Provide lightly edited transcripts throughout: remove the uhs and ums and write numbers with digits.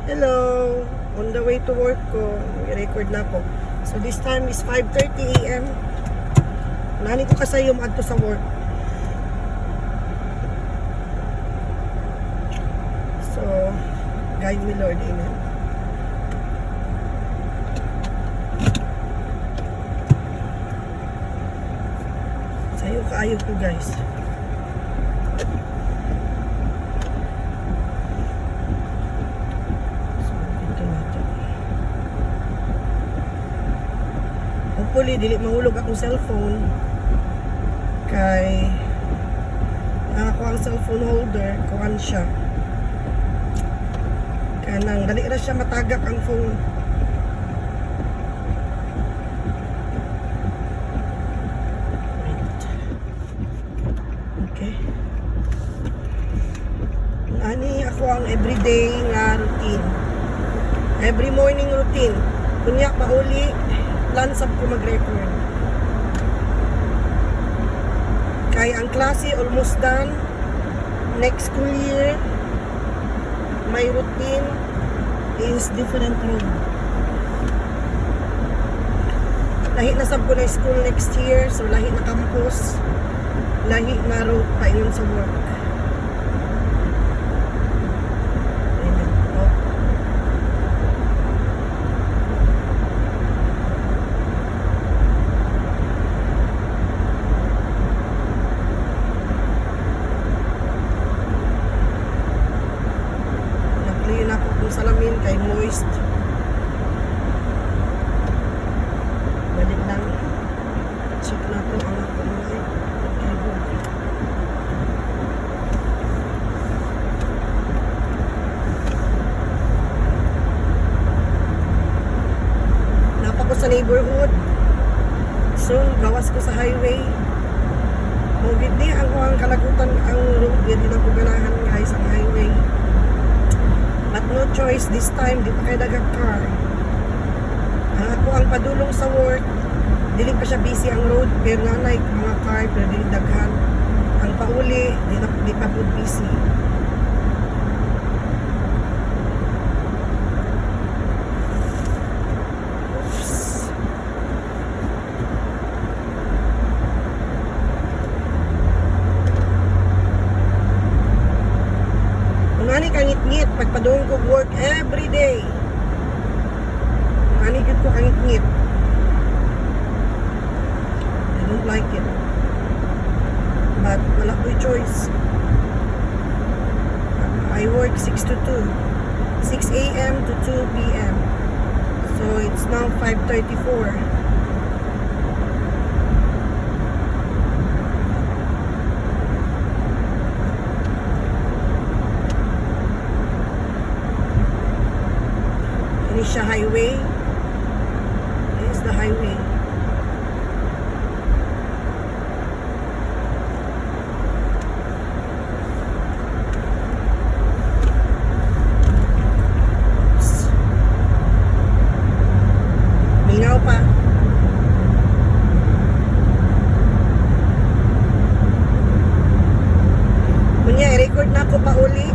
Hello! On the way to work ko, i-record na po. So this time is 5:30 AM. Nani ko kasayom adto sa work. So, guide me Lord, amen. Sayo kaayo ko guys. Hopefully, dili mahulog akong cellphone kay ako ang cellphone holder kuan siya kanang dali ra siya matagak ang phone. Okay, ani ako ang everyday nga routine, every morning routine kunya pauli plan sab ko mag-record. Kay ang klase almost done. Next school year, my routine is different road. Lahi na sab ko na school next year, so lahi na campus, lahi na road paingon sa work. Salamin kay moist. Balik lang. Check na to ang kulay. Okay, go. Napa ko sa neighborhood. So, gawas ko sa highway. Mugid ni ang kalagutan ang road. Di na ko ganahan guys ang highway. But no choice this time, di pa kayo nag-car. Ako ang padulong sa work, dili pa siya busy ang road, pero nanay mga car, pero dili daghan. Ang pauli, di pa po busy. Oops. Nani kangit-ngit pagpadung ko work every day. Nani gud ko kangit-ngit. I don't like it. But wala ko'y choice. I work 6 to 2. 6 AM to 2 PM. So it's now 5:34. Siya highway. This is the highway. Oops. Minaw pa. Kunya, i-record na ako pa uli.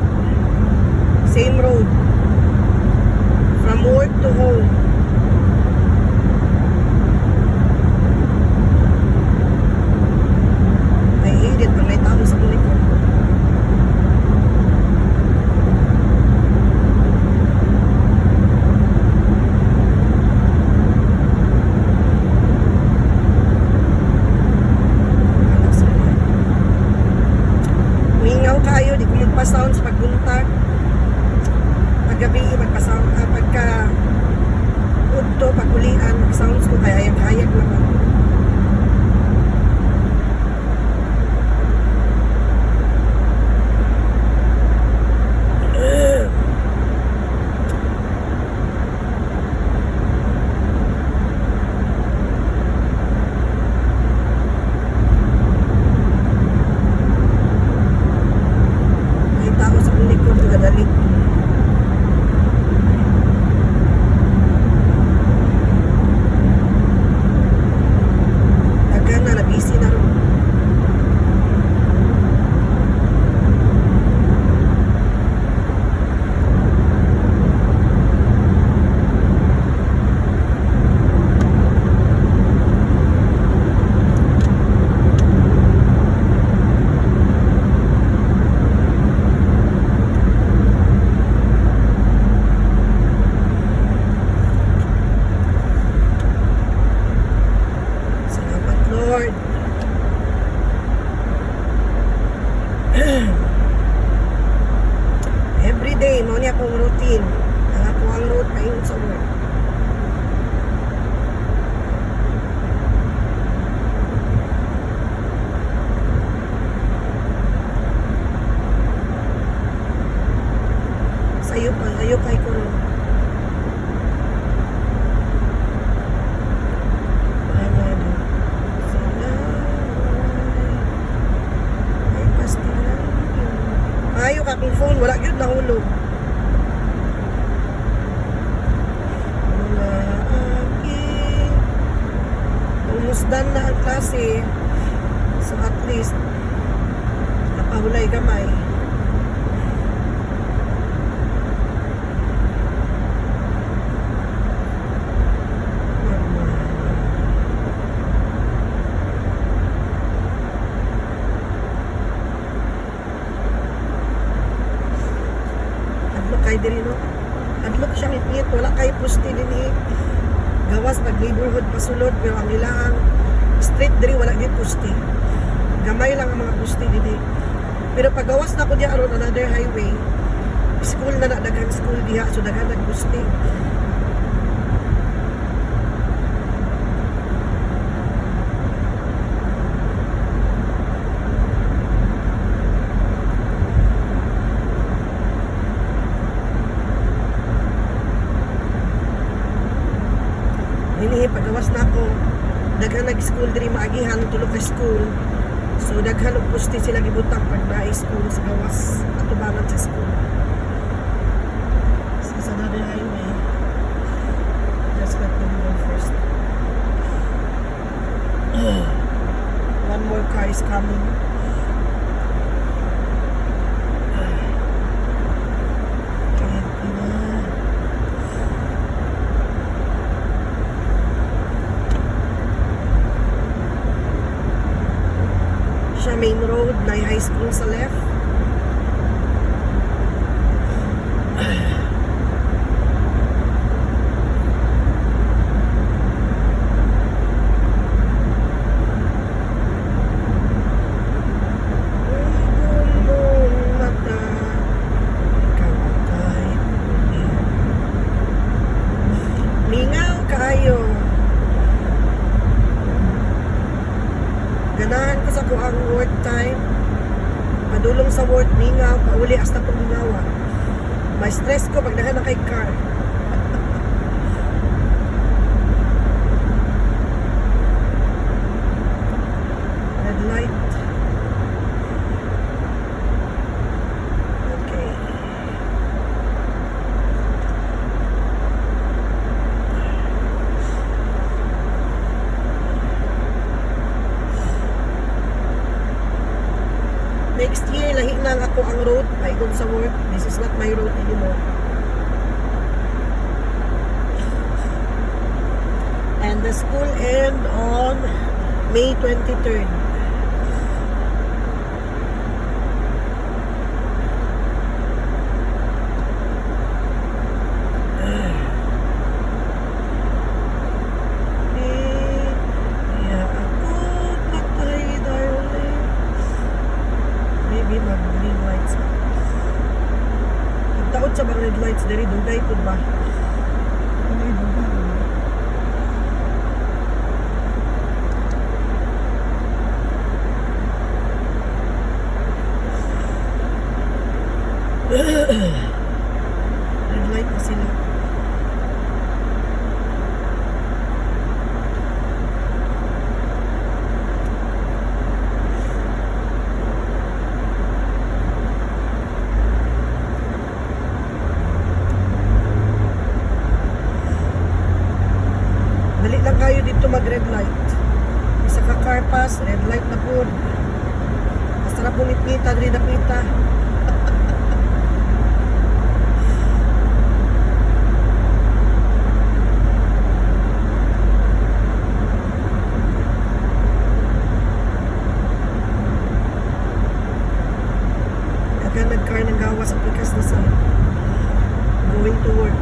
Same road. From work to home. niya akong routine. Ang ako ang route paingon sa work. Sayo kay ko ron. Ayaw ka kung phone, wala yun nahulog. Mga aking almost done na ang klase. So at least napahulay gamay. Kay diri no adlok siyang itngit wala kay pusti dinhi gawas pag neighborhood pasulod pero ang ilang street diri wala gyud pusti gamay lang ang mga pusti dinhi pero pag gawas na ko diya aron another highway school na daghang school diha so daghan nagpusti. Ini pagawas na ako daghan nag-school diri maagihan tulog ka school so daghan og pusti sila gibutang pag naay school sa gawas atubangan sa school sa another highway just let them go first. One more car is coming. Main road, na high school sa left. Mingaw kayo. Ganahan ko sa kuang work time. Madulong sa work, mingaw, pauli hasta pag mingawa. May stress ko pag nahan na kay car. Red light. Okay. Next year, lahi na ako ang road. Paikon sa work. This is not my road anymore. And the school end on May 23rd. Mag-green lights. Taot sa mga red lights, dari dugay po ba? Dugay. Red light na sila. Dali lang kayo dito mag-red light. Isa ka car pass, red light na po. Basta na pumipita, dali na pita. Kaya nag-car ng gawas at pikas na sa going to work.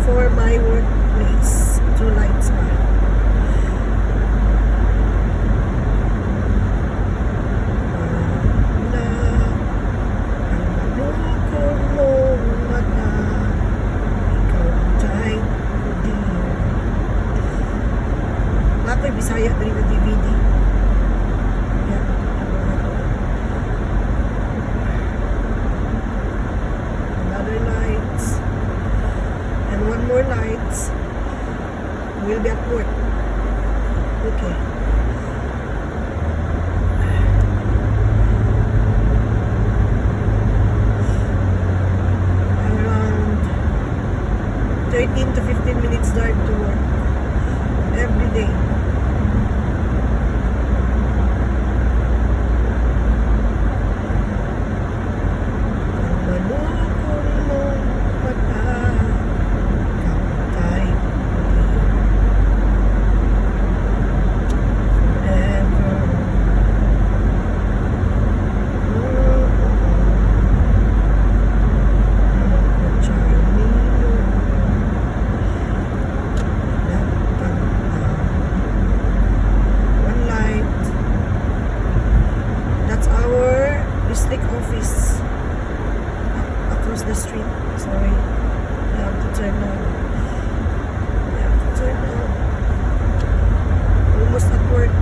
for my workplace. 2 lights pa. Na ang malungkot mong mata, ikaw ang tight ko din. Ako'y Bisaya din na DVD. Yan. Another lights. And one more lights. We'll be at work. Okay. Around 13 to 15 minutes drive to work. Every day. Ang malungkot mong mata, kapatay ko din. Forever. Charming mo. One light. That's our district office across the street. Sorry. I have to turn now. I have to turn now. Almost at work.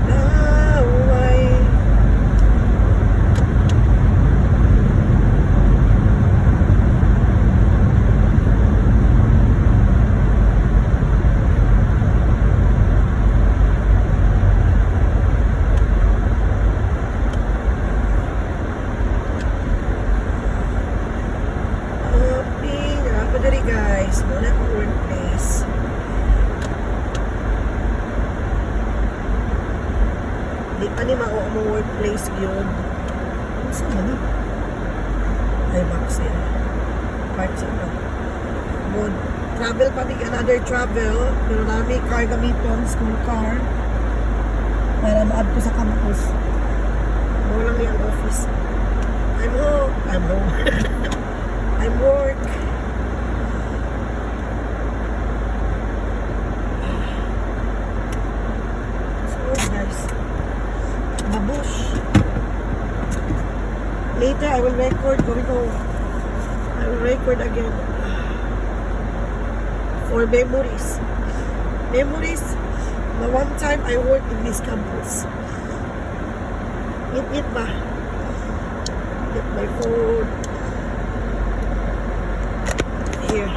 Now Dali guys, muna ang workplace. Di pa ni mao ang workplace yun. Ano sa mali? Ay, box yan. Park siya na. Good. Travel pa din, another travel. Pero namin car gamiton, school car. Para maad ko sa campus. Mo lang yung office. I'm home. I'm home. I'm work. Guys, mabush. Later I will record. I will record again for memories. Memories na one time I worked in this campus. Ngit ba? Get my phone here.